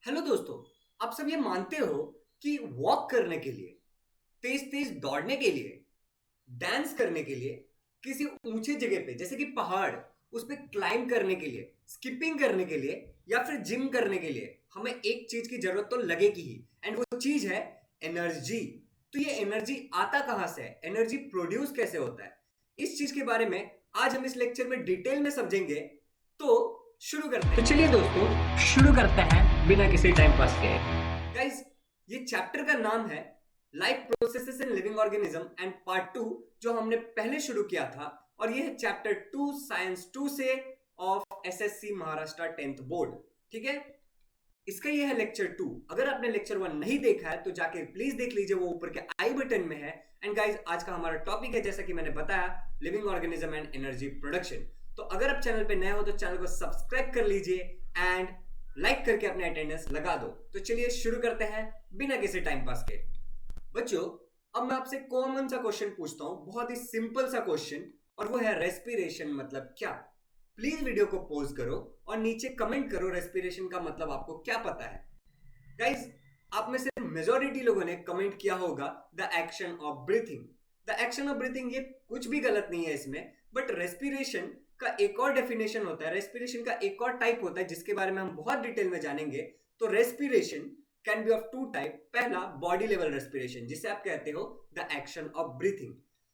Hello दोस्तों। आप सब ये मानते हो कि वॉक करने के लिए, तेज तेज दौड़ने के लिए, डांस करने के लिए, किसी ऊंचे जगह पे जैसे कि पहाड़, उस पे क्लाइंब करने के लिए, स्किपिंग करने के लिए या फिर जिम करने के लिए हमें एक चीज की जरूरत तो लगेगी ही। एंड वो चीज है एनर्जी। तो ये एनर्जी आता कहां से है, एनर्जी प्रोड्यूस कैसे होता है, इस चीज के बारे में आज हम इस लेक्चर में डिटेल में समझेंगे। तो शुरू करते हैं। तो चलिए दोस्तों शुरू करते हैं बिना किसी टाइम पास के। गाइस, ये चैप्टर का नाम है life processes in living organism and part two, जो हमने पहले शुरू किया था। और ये है चैप्टर टू, साइंस टू से, of SSC Maharashtra 10th board. ठीक है, इसका ये है लेक्चर टू। अगर आपने लेक्चर वन नहीं देखा है तो जाके प्लीज देख लीजिए, वो ऊपर के आई बटन में है। एंड गाइस, आज का हमारा टॉपिक है, जैसा कि मैंने बताया, living organism and energy production. तो अगर आप चैनल पे नए हो तो चैनल को सब्सक्राइब कर लीजिए एंड लाइक करके अपने अटेंडेंस लगा दो। तो चलिए शुरू करते हैं बिना किसी टाइम पास के। बच्चों, अब मैं आपसे कॉमन सा क्वेश्चन पूछता हूं, बहुत ही सिंपल सा क्वेश्चन, और वो है रेस्पिरेशन मतलब क्या। प्लीज वीडियो को पॉज करो और नीचे कमेंट करो रेस्पिरेशन का मतलब आपको क्या पता है। गाइज, आप में से मेजॉरिटी लोगों ने कमेंट किया होगा the action of breathing. The action of breathing, ये कुछ भी गलत नहीं है इसमें, बट रेस्पिरेशन का एक और डेफिनेशन होता है, रेस्पिरेशन का एक और टाइप होता है जिसके बारे में हम बहुत डिटेल में जानेंगे। तो respiration can be of two type. पहला, बॉडी लेवल रेस्पिरेशन, जिसे आप कहते हो द एक्शन ऑफ ब्रीथिंग।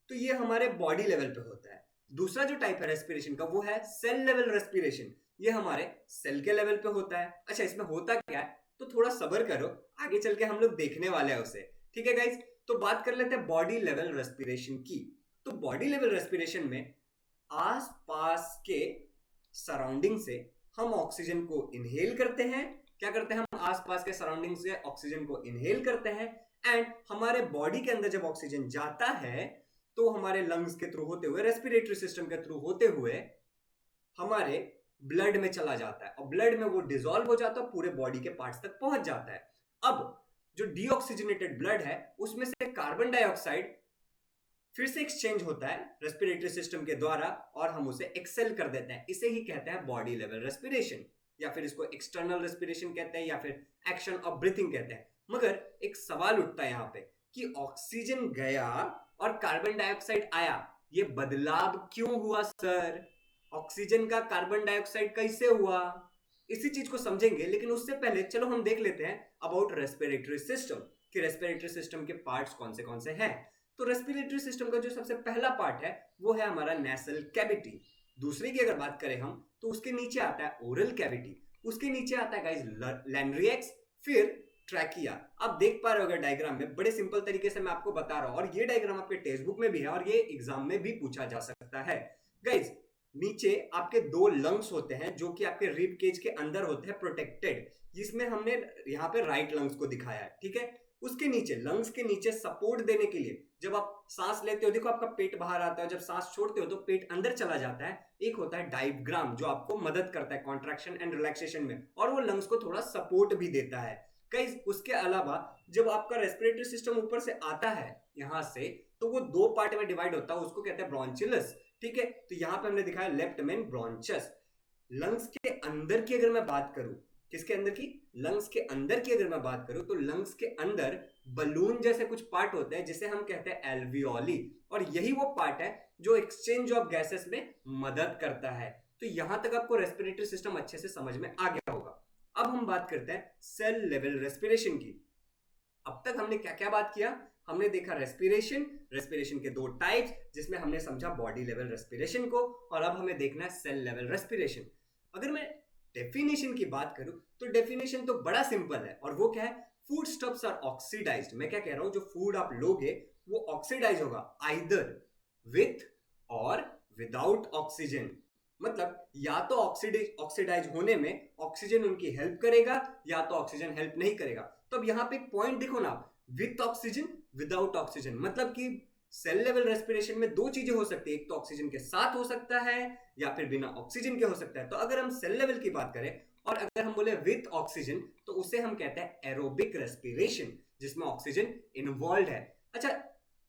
तो ये हमारे बॉडी लेवल पे होता है। दूसरा जो टाइप है रेस्पिरेशन का, वो है सेल लेवल रेस्पिरेशन। ये हमारे सेल के लेवल पे होता है। अच्छा, इसमें होता क्या है, तो थोड़ा सब्र करो, आगे चल के हम लोग देखने वाले हैं उसे। ठीक है गाइज, तो बात कर लेते हैं बॉडी लेवल रेस्पिरेशन की। तो बॉडी लेवल रेस्पिरेशन में आस पास के सराउंडिंग से हम ऑक्सीजन को इनहेल करते हैं। क्या करते हैं, हम आसपास के सराउंडिंग से ऑक्सीजन को इनहेल करते हैं। एंड हमारे बॉडी के अंदर जब ऑक्सीजन जाता है तो हमारे लंग्स के थ्रू होते हुए, रेस्पिरेटरी सिस्टम के थ्रू होते हुए हमारे ब्लड में चला जाता है, और ब्लड में वो डिसॉल्व हो जाता है, पूरे बॉडी के पार्ट्स तक पहुंच जाता है। अब जो डीऑक्सीजनेटेड ब्लड है उसमें से कार्बन डाइऑक्साइड फिर से एक्सचेंज होता है रेस्पिरेटरी सिस्टम के द्वारा, और हम उसे एक्सेल कर देते हैं। इसे ही कहते हैं बॉडी लेवल रेस्पिरेशन, या फिर इसको एक्सटर्नल रेस्पिरेशन कहते हैं, या फिर एक्शन ऑफ ब्रीथिंग कहते हैं। मगर एक सवाल उठता है यहाँ पे कि ऑक्सीजन गया और कार्बन डाइऑक्साइड आया, ये बदलाव क्यों हुआ सर? ऑक्सीजन का कार्बन डाइऑक्साइड कैसे हुआ? इसी चीज को समझेंगे, लेकिन उससे पहले चलो हम देख लेते हैं अबाउट रेस्पिरेटरी सिस्टम, कि रेस्पिरेटरी सिस्टम के पार्ट्स कौन से हैं। तो रेस्पिरेटरी सिस्टम का जो सबसे पहला पार्ट है वो है हमारा नेसल कैविटी। दूसरे की अगर बात करें हम, तो उसके नीचे आता है ओरल कैविटी, उसके नीचे आता है गाइस लैंड्रियक्स, फिर ट्रैकिया। आप देख पा रहे हो अगर डायग्राम में, बड़े सिंपल तरीके से मैं आपको बता रहा हूं, और ये डायग्राम आपके टेक्स्ट बुक में भी है और ये एग्जाम में भी पूछा जा सकता है। गाइस, नीचे आपके दो लंग्स होते हैं जो कि आपके रिब केज के अंदर होते हैं, प्रोटेक्टेड, जिसमें हमने यहाँ पे राइट लंग्स को दिखाया है। ठीक है, उसके नीचे, लंग्स के नीचे सपोर्ट देने के लिए, जब आप सांस लेते हो, देखो आपका पेट बाहर आता है, जब सांस छोड़ते हो तो पेट अंदर चला जाता है। एक होता है डायफ्राम जो आपको मदद करता है कॉन्ट्रैक्शन एंड रिलैक्सेशन में, और वो लंग्स को थोड़ा सपोर्ट भी देता है। गाइस, उसके अलावा जब आपका रेस्पिरेटरी सिस्टम ऊपर से आता है यहां से, तो वो दो पार्ट में डिवाइड होता है, उसको कहते हैं ब्रोंचिलस। ठीक है, तो यहां पे हमने दिखाया लेफ्ट मेन ब्रोंचस। लंग्स के अंदर की अगर मैं बात करूं, किसके अंदर की, लंग्स के अंदर की अगर मैं बात करूं, तो लंग्स के अंदर बलून जैसे कुछ पार्ट होते हैं जिसे हम कहते हैं एल्वियोली, और यही वो पार्ट है जो एक्सचेंज ऑफ गैसेस में मदद करता है। तो यहां तक आपको रेस्पिरेटरी सिस्टम अच्छे से समझ में आ गया होगा। अब हम बात करते हैं सेल लेवल रेस्पिरेशन की। अब तक हमने क्या क्या बात किया, हमने देखा रेस्पिरेशन, रेस्पिरेशन के दो टाइप्स, जिसमें हमने समझा बॉडी लेवल रेस्पिरेशन को, और अब हमें देखना है सेल लेवल रेस्पिरेशन। अगर मैं डेफिनेशन की बात करूं तो डेफिनेशन तो बड़ा सिंपल है, और वो क्या है, फूड स्टफ्स आर ऑक्सीडाइज्ड। मैं क्या कह रहा हूं, जो फूड आप लोगे वो ऑक्सीडाइज होगा, आइदर विथ और विदाउट ऑक्सीजन। मतलब या तो ऑक्सीडाइज होने में ऑक्सीजन उनकी हेल्प करेगा, या तो ऑक्सीजन हेल्प नहीं करेगा। तो अब यहां पे पॉइंट देखो ना, विथ ऑक्सीजन, विदाउट ऑक्सीजन, मतलब कि सेल लेवल रेस्पिरेशन में दो चीजें हो सकती है, एक तो ऑक्सीजन के साथ हो सकता है या फिर बिना ऑक्सीजन के हो सकता है। तो अगर हम सेल लेवल की बात करें और अगर हम बोले विथ ऑक्सीजन, तो उसे हम कहते हैं एरोबिक रेस्पिरेशन, जिसमें ऑक्सीजन इन्वॉल्व है। अच्छा,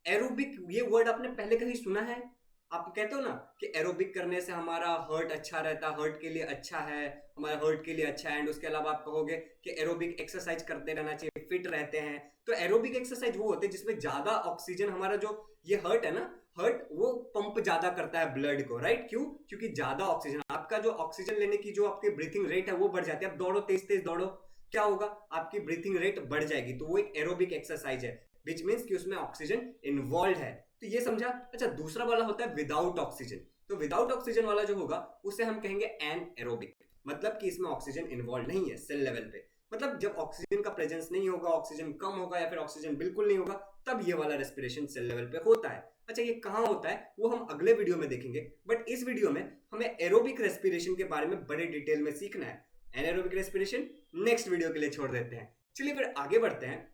एरोबिक ये वर्ड आपने पहले कहीं सुना है? आप कहते हो ना कि एरोबिक करने से हमारा हार्ट अच्छा रहता है, हार्ट के लिए अच्छा है, हमारे हार्ट के लिए अच्छा है। एंड उसके अलावा आप कहोगे कि एरोबिक एक्सरसाइज करते रहना चाहिए, फिट रहते हैं। तो एरोबिक एक्सरसाइज वो होते हैं जिसमें ज्यादा ऑक्सीजन, हमारा जो ये हार्ट है ना, हार्ट वो पंप ज्यादा करता है ब्लड को, राइट? क्यों? क्योंकि ज्यादा ऑक्सीजन, आपका जो ऑक्सीजन लेने की जो आपकी ब्रीथिंग रेट है वो बढ़ जाती है। आप दौड़ो, तेज तेज दौड़ो, क्या होगा? आपकी ब्रीथिंग रेट बढ़ जाएगी। तो वो एक एरोबिक एक्सरसाइज है, विच मीन्स कि उसमें ऑक्सीजन इन्वॉल्व है। तो ये समझा। अच्छा, दूसरा वाला होता है विदाउट ऑक्सीजन। तो विदाउट ऑक्सीजन वाला जो होगा उसे हम कहेंगे एनएरोबिक, मतलब कि इसमें ऑक्सीजन इन्वॉल्व नहीं है सेल लेवल पे। मतलब जब ऑक्सीजन का प्रेजेंस नहीं होगा, ऑक्सीजन कम होगा या फिर ऑक्सीजन बिल्कुल नहीं होगा, तब ये वाला रेस्पिरेशन सेल लेवल पे होता है। अच्छा, ये कहाँ होता है वो हम अगले वीडियो में देखेंगे, बट इस वीडियो में हमें एरोबिक रेस्पिरेशन के बारे में बड़े डिटेल में सीखना है। एनारोबिक रेस्पिरेशन नेक्स्ट वीडियो के लिए छोड़ देते हैं। चलिए फिर आगे बढ़ते हैं।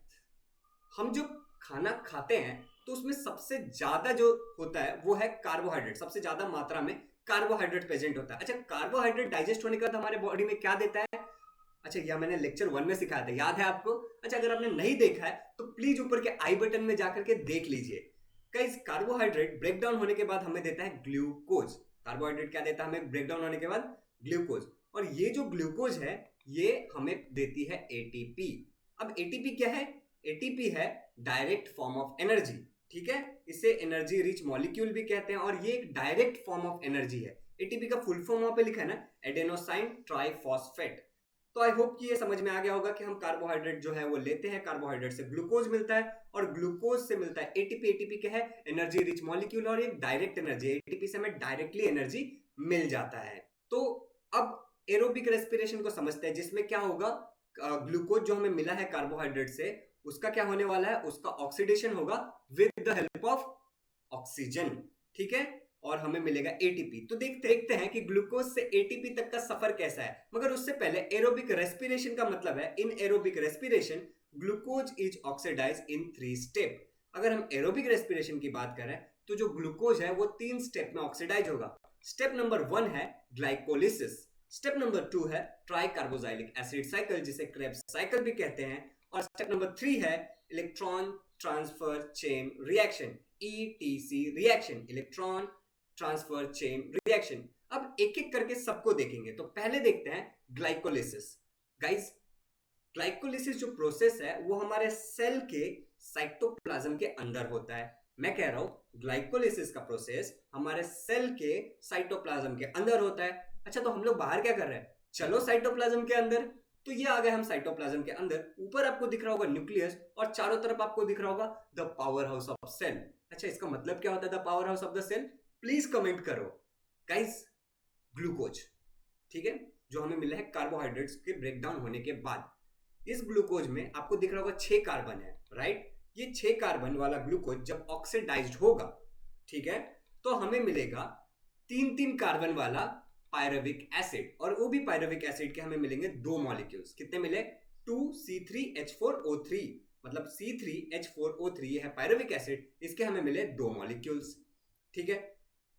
हम जो खाना खाते हैं तो उसमें सबसे ज्यादा जो होता है वो है कार्बोहाइड्रेट। सबसे ज्यादा मात्रा में कार्बोहाइड्रेट प्रेजेंट होता है। अच्छा, कार्बोहाइड्रेट डाइजेस्ट होने के बाद हमारे बॉडी में क्या देता है? अच्छा, यह मैंने लेक्चर 1 में सिखाया था, याद है आपको? अच्छा, अगर आपने नहीं देखा है तो प्लीज ऊपर के आई बटन में जाकर के देख लीजिए। गाइस, कार्बोहाइड्रेट ब्रेक डाउन होने के बाद हमें देता है ग्लूकोज। कार्बोहाइड्रेट क्या देता है हमें ब्रेक डाउन होने के बाद? ग्लूकोज। और ये जो ग्लूकोज है ये हमें देती है एटीपी। अब एटीपी क्या है? एटीपी है डायरेक्ट फॉर्म ऑफ एनर्जी, ठीक है? इसे एनर्जी रिच मॉलिक्यूल भी कहते हैं और ये एक डायरेक्ट फॉर्म ऑफ एनर्जी है। एटीपी का फुल फॉर्म वहां पे लिखा है ना, एडेनोसाइन ट्राइफॉस्फेट। तो आई होप कि ये समझ में आ गया होगा कि हम कार्बोहाइड्रेट जो है वो लेते हैं, कार्बोहाइड्रेट से ग्लूकोज मिलता है और ग्लूकोज से मिलता है एटीपी। एटीपी क्या है? एनर्जी रिच मॉलिक्यूल और एक डायरेक्ट एनर्जी। एटीपी से हमें डायरेक्टली एनर्जी मिल जाता है। तो अब एरोबिक रेस्पिरेशन को समझते हैं, जिसमें क्या होगा, ग्लूकोज जो हमें मिला है कार्बोहाइड्रेट से, उसका क्या होने वाला है? उसका ऑक्सीडेशन होगा with the help of oxygen, ठीक है? और हमें मिलेगा एटीपी। तो देखते हैं कि ग्लूकोज से एटीपी तक का सफर कैसा है। मगर उससे पहले एरोबिक रेस्पिरेशन का मतलब है, in aerobic respiration glucose is oxidise in 3 step. अगर हम एरोबिक रेस्पिरेशन की बात करें तो जो ग्लूकोज है वो 3 स्टेप में ऑक्सीडाइज होगा। स्टेप नंबर 1 है ग्लाइकोलिसिस, स्टेप नंबर 2 है ट्राई कार्बोजाइलिक एसिड साइकिल, जिसे क्रेब्स साइकिल भी कहते हैं, और स्टेप नंबर 3 है electron transfer chain reaction, etc reaction, electron transfer chain reaction. अब एक एक करके सबको देखेंगे। तो पहले देखते हैं ग्लाइकोलिसिस। गाइस, ग्लाइकोलिसिस जो प्रोसेस है वो हमारे सेल के साइटोप्लाज्म के अंदर होता है। मैं कह रहा हूं ग्लाइकोलिसिस का प्रोसेस हमारे सेल के साइटोप्लाज्म के अंदर होता है। अच्छा, तो हम लोग बाहर क्या कर रहे हैं? चलो साइटोप्लाज्म के अंदर। तो ये आ गए हम साइटोप्लाज्म के अंदर। ऊपर आपको दिख रहा होगा न्यूक्लियस और चारों तरफ आपको दिख रहा होगा the power house of cell. अच्छा, इसका मतलब क्या होता है the power house of the cell? Please comment करो। गाइस, ग्लूकोज, ठीक है, जो हमें मिला है कार्बोहाइड्रेट्स के ब्रेकडाउन होने के बाद। इस ग्लूकोज में आपको दिख रहा होगा 6 कार्बन है, राइट? ये 6 कार्बन वाला ग्लूकोज जब ऑक्सीडाइज्ड होगा, ठीक है, तो हमें मिलेगा 3-3 कार्बन वाला पायरुविक एसिड। और वो भी पायरुविक एसिड के हमें मिलेंगे 2 मॉलिक्यूल्स। कितने मिले? 2C3H4O3, मतलब C3H4O3 ये है पायरुविक एसिड, इसके हमें मिले 2 मॉलिक्यूल्स, ठीक है?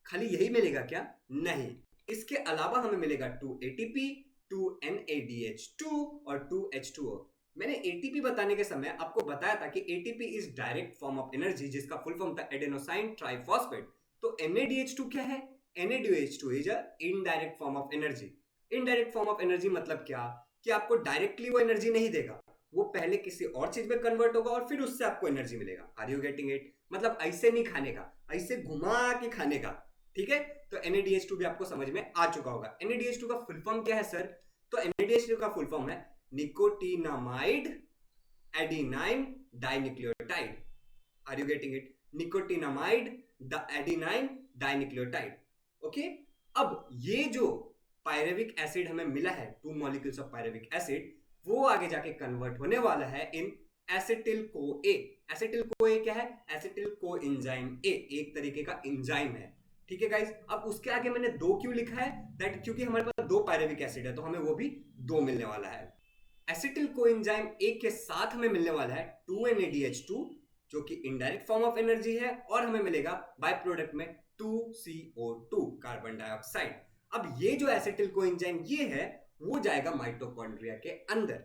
खाली यही मिलेगा क्या? नहीं, इसके अलावा हमें मिलेगा 2 ATP, 2 NADH2 और 2 H2O। मैंने ATP बताने के समय आपको बताया था कि ATP is direct form of energy, जिसका फुल फॉर्म था एडेनोसाइन ट्राइफॉस्फेट। तो NADH2 क्या है? NADH2 is a indirect form of energy. Indirect form of energy मतलब क्या? कि आपको डायरेक्टली वो एनर्जी नहीं देगा, वो पहले किसी और चीज में कन्वर्ट होगा और फिर उससे आपको एनर्जी मिलेगा। Are you getting it? मतलब ऐसे नहीं खाने का, ऐसे घुमा के खाने का, ठीक है? तो NADH2 भी आपको समझ में आ चुका होगा। NADH2 का फुल फॉर्म क्या है सर? तो NADH2 का फुल फॉर्म है nicotinamide adenine dinucleotide. Are you getting it? Nicotinamide adenine dinucleotide. Okay, अब ये जो पायरुविक एसिड हमें मिला है, 2 मॉलिक्यूल्स ऑफ पायरुविक एसिड, वो आगे जाके कन्वर्ट होने वाला है इन एसिटिल को ए। एसिटिल को ए क्या है? एसिटिल को एंजाइम ए, एक तरीके का एंजाइम है, ठीक है गाइस? अब उसके आगे मैंने 2 क्यों लिखा है? दैट क्योंकि हमारे पास 2 पायरुविक एसिड है तो हमें वो भी 2 मिलने वाला है। एसिटिल को एंजाइम ए के साथ हमें मिलने वाला है 2NADH2, जो कि इनडायरेक्ट फॉर्म ऑफ एनर्जी है, और हमें मिलेगा बाय प्रोडक्ट में 2CO2 कार्बन डाइऑक्साइड। अब ये जो एसिटिल कोएंजाइम ये है वो जाएगा माइटोकॉन्ड्रिया के अंदर।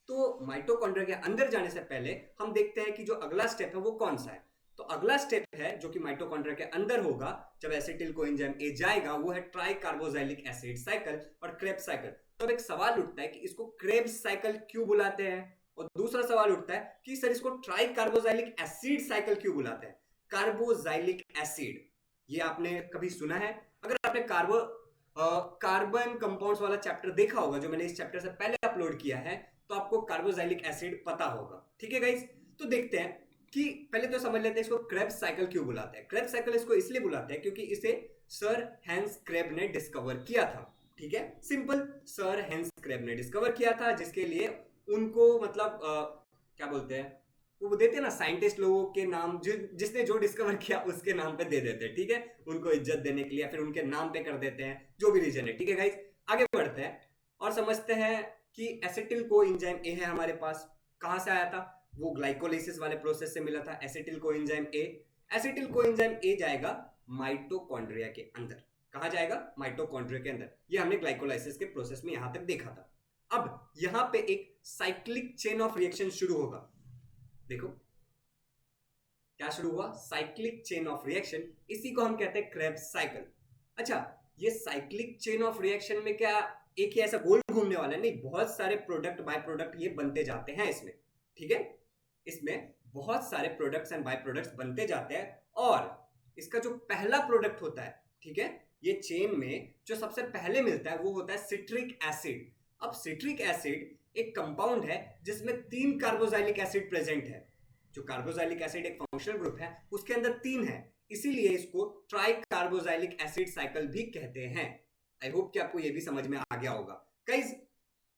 तो माइटोकॉन्ड्रिया के अंदर जाने से पहले हम देखते हैं कि जो अगला स्टेप है वो कौन सा है। तो अगला स्टेप है जो कि माइटोकॉन्ड्रिया के अंदर होगा जब एसिटिल कोएंजाइम ए जाएगा, वो है ट्राई कार्बोजाइलिक एसिड साइकिल और क्रेब्स साइकिल। तो अब एक सवाल उठता है कि इसको क्रेब्स साइकिल क्यों बुलाते हैं, और दूसरा सवाल उठता है कि सर इसको ट्राई कार्बोजाइलिक एसिड साइकिल क्यों बुलाते हैं। कार्बोजाइलिक एसिड, ये आपने कभी सुना है? अगर आपने कार्बन कंपाउंड्स वाला चैप्टर देखा होगा जो मैंने इस चैप्टर से पहले अपलोड किया है, तो आपको कार्बोजाइलिक एसिड पता होगा। ठीक है गाइस, तो देखते हैं कि पहले तो समझ लेते हैं इसको क्रेब्स साइकिल क्यों बुलाते हैं। क्रेब्स साइकिल इसको इसलिए बुलाते हैं क्योंकि इसे सर हेंस क्रेब ने डिस्कवर किया था। ठीक है, सिंपल, सर हेंस क्रेब ने डिस्कवर किया था, जिसके लिए उनको मतलब क्या बोलते हैं, वो देते हैं ना साइंटिस्ट लोगों के नाम, जिसने जो डिस्कवर किया उसके नाम पे दे देते हैं। ठीक है, उनको इज्जत देने के लिए, या फिर उनके नाम पे कर देते हैं, जो भी रीजन है। ठीक है गाइस, आगे बढ़ते हैं और समझते हैं कि एसिटिल कोएंजाइम ए है हमारे पास, कहां से आया था? वो ग्लाइकोलाइसिस वाले प्रोसेस से मिला था acetyl coenzyme A. Acetyl coenzyme A जाएगा माइटोकॉन्ड्रिया के अंदर। कहां जाएगा? माइटोकॉन्ड्रिया के अंदर। ये हमने ग्लाइकोलाइसिस के प्रोसेस में यहां तक देखा था। अब यहां पे एक साइक्लिक चेन ऑफ रिएक्शन शुरू होगा। देखो क्या शुरू हुआ? साइक्लिक चेन ऑफ रिएक्शन, इसी को हम कहते हैं क्रेब्स साइकिल। अच्छा, ये साइक्लिक चेन ऑफ रिएक्शन में क्या एक ही ऐसा गोल घूमने वाला है? नहीं, बहुत सारे प्रोडक्ट बाय प्रोडक्ट ये बनते जाते हैं इसमें। ठीक है, इसमें बहुत सारे प्रोडक्ट्स एंड बाय प्रोडक्ट्स बनते जाते हैं, और इसका जो पहला प्रोडक्ट होता है, ठीक है, ये चेन में जो सबसे पहले मिलता है वो होता है सिट्रिक एसिड। अब सिट्रिक एसिड एक कंपाउंड है जिसमें 3 कार्बोजाइलिक एसिड प्रेजेंट है। जो कार्बोजाइलिक एसिड एक फंक्शनल ग्रुप है, उसके अंदर 3 है, इसीलिए इसको ट्राई कार्बोजाइलिक एसिड साइकिल भी कहते हैं। आई होप कि आपको ये भी समझ में आ गया होगा गाइस।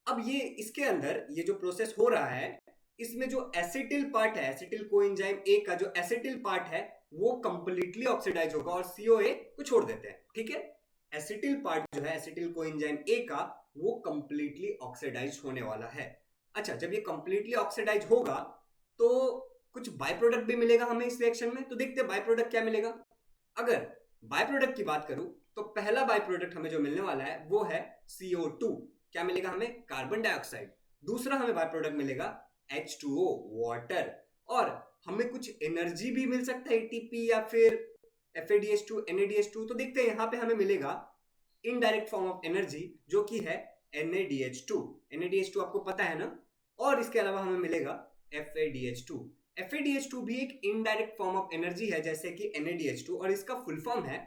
अब ये इसके अंदर ये जो प्रोसेस हो रहा है, इसमें जो एसिटिल पार्ट है, एसिटिल कोएंजाइम ए का जो एसिटिल पार्ट है वो कंप्लीटली ऑक्सीडाइज होगा और COA को छोड़ देते हैं। ठीक है, एसिटिल पार्ट जो है एसिटिल कोएंजाइम ए का, वो कंप्लीटली ऑक्सीडाइज होने वाला है। अच्छा, जब ये कंप्लीटली ऑक्सीडाइज होगा तो कुछ बाय प्रोडक्ट भी मिलेगा हमें इस रिएक्शन में। तो देखते हैं बाय प्रोडक्ट क्या मिलेगा। अगर बाय प्रोडक्ट की बात करूं तो पहला बाय प्रोडक्ट हमें जो मिलने वाला है वो है CO2। क्या मिलेगा हमें? Carbon dioxide. दूसरा हमें बाय प्रोडक्ट मिलेगा H2O, वाटर। और हमें कुछ एनर्जी भी मिल सकता है, ATP या फिर FADH2, NADH2। तो देखते हैं यहां पे हमें मिलेगा इनडायरेक्ट फॉर्म ऑफ एनर्जी जो कि है NADH2। NADH2 आपको पता है ना। और इसके अलावा हमें मिलेगा FADH2। FADH2 भी एक इनडायरेक्ट फॉर्म ऑफ एनर्जी है जैसे कि NADH2, और इसका फुल फॉर्म है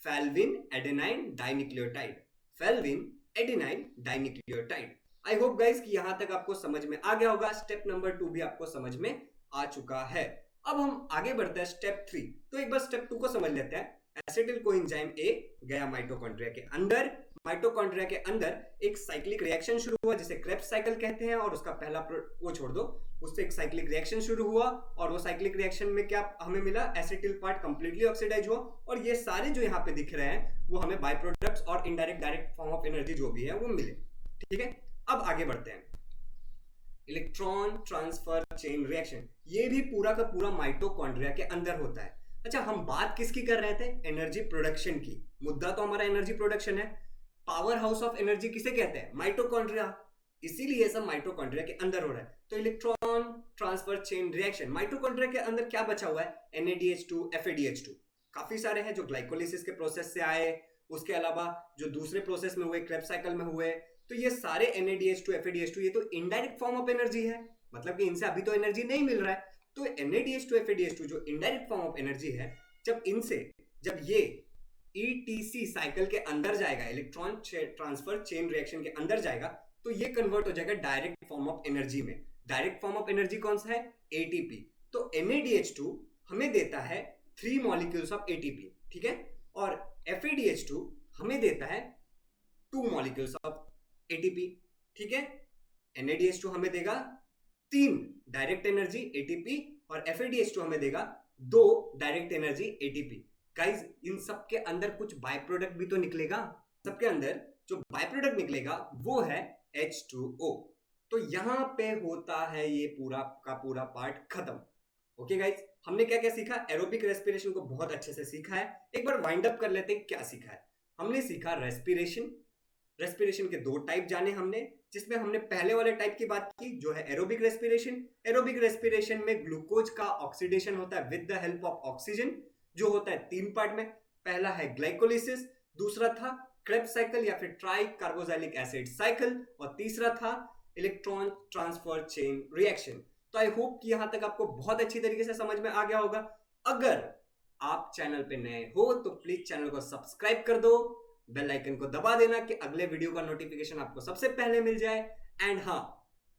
flavin adenine dinucleotide. Flavin adenine dinucleotide. I hope guys कि यहां तक आपको समझ में आ गया होगा। स्टेप नंबर 2 भी आपको समझ में आ चुका है। अब हम आगे बढ़ते हैं स्टेप 3। तो एक बार स्टेप 2 को समझ लेते हैं। एसिटिल कोएंजाइम ए गया माइटोकॉन्ड्रिया के अंदर। माइटोकॉन्ड्रिया के अंदर एक साइक्लिक रिएक्शन शुरू हुआ जिसे क्रेब्स साइकिल कहते हैं, और उसका पहला वो छोड़ दो, उससे एक साइक्लिक रिएक्शन शुरू हुआ, और वो साइक्लिक रिएक्शन में क्या हमें मिला? एसिटिल पार्ट कंप्लीटली ऑक्सीडाइज हुआ, और ये सारे जो यहाँ पे दिख रहे हैं वो हमें बाय प्रोडक्ट्स और indirect direct form of energy जो भी है वो मिले। ठीक है, अब आगे बढ़ते हैं। इलेक्ट्रॉन ट्रांसफर चेन रिएक्शन, ये भी पूरा का पूरा माइटोकॉन्ड्रिया के अंदर होता है। अच्छा, हम बात किसकी कर रहे थे? एनर्जी प्रोडक्शन की। मुद्दा तो हमारा एनर्जी प्रोडक्शन है। पावर हाउस ऑफ एनर्जी किसे कहते हैं? माइटोकॉन्ड्रिया। इसीलिए सब माइटोकॉन्ड्रिया के अंदर हो रहा है। तो electron transfer chain reaction, mitochondria के अंदर क्या बचा हुआ है? NADH2, FADH2 काफी सारे हैं जो ग्लाइकोलाइसिस के प्रोसेस से आए, उसके अलावा जो दूसरे प्रोसेस में हुए, क्रेब्स साइकिल में हुए। तो ये सारे NADH2, FADH2 ये तो इनडायरेक्ट फॉर्म ऑफ एनर्जी है, मतलब कि इनसे अभी तो एनर्जी नहीं मिल रहा है। तो NADH2, FADH2 जो इनडायरेक्ट फॉर्म ऑफ एनर्जी है, जब ये ETC साइकिल के अंदर जाएगा, इलेक्ट्रॉन ट्रांसफर चेन रिएक्शन के अंदर जाएगा, तो ये कन्वर्ट हो जाएगा डायरेक्ट फॉर्म ऑफ एनर्जी में। डायरेक्ट फॉर्म ऑफ एनर्जी कौन सा है? ATP। तो NADH2 हमें देता है 3 मॉलिक्यूल्स ऑफ ATP, ठीक है, और FADH2 हमें देता है 2 मॉलिक्यूल्स ऑफ ATP, ठीक है। NADH2 हमें देगा 3 डायरेक्ट एनर्जी ATP, और FADH2 हमें देगा 2 डायरेक्ट एनर्जी ATP। गाइस, इन सब के अंदर कुछ बाय प्रोडक्ट भी तो निकलेगा। सबके अंदर जो बाय प्रोडक्ट निकलेगा वो है H2O। तो यहां पे होता है ये पूरा का पूरा पार्ट खत्म। ओके गाइस, हमने क्या क्या सीखा? एरोबिक रेस्पिरेशन को बहुत अच्छे से सीखा है। एक बार वाइंड अप कर लेते हैं क्या सीखा है। हमने सीखा रेस्पिरेशन। रेस्पिरेशन के 2 टाइप जाने हमने, जिसमें हमने पहले वाले टाइप की बात की जो है एरोबिक रेस्पिरेशन। एरोबिक रेस्पिरेशन में ग्लूकोज का ऑक्सीडेशन होता है with the help of oxygen, जो होता है 3 पार्ट में। पहला है ग्लाइकोलाइसिस, दूसरा था क्रेब्स साइकिल या फिर ट्राई कार्बोक्सिलिक एसिड साइकिल, और तीसरा था इलेक्ट्रॉन ट्रांसफर चेन रिएक्शन। तो आई होप कि यहां तक आपको बहुत अच्छी तरीके से समझ में आ गया होगा। अगर आप चैनल पे नए हो तो प्लीज चैनल को सब्सक्राइब कर दो, बेल आइकन को दबा देना कि अगले वीडियो का नोटिफिकेशन आपको सबसे पहले मिल जाए। एंड हाँ,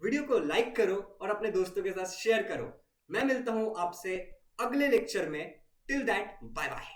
वीडियो को लाइक करो और अपने दोस्तों के साथ शेयर करो। मैं मिलता हूं आपसे अगले लेक्चर में। Till that, bye bye.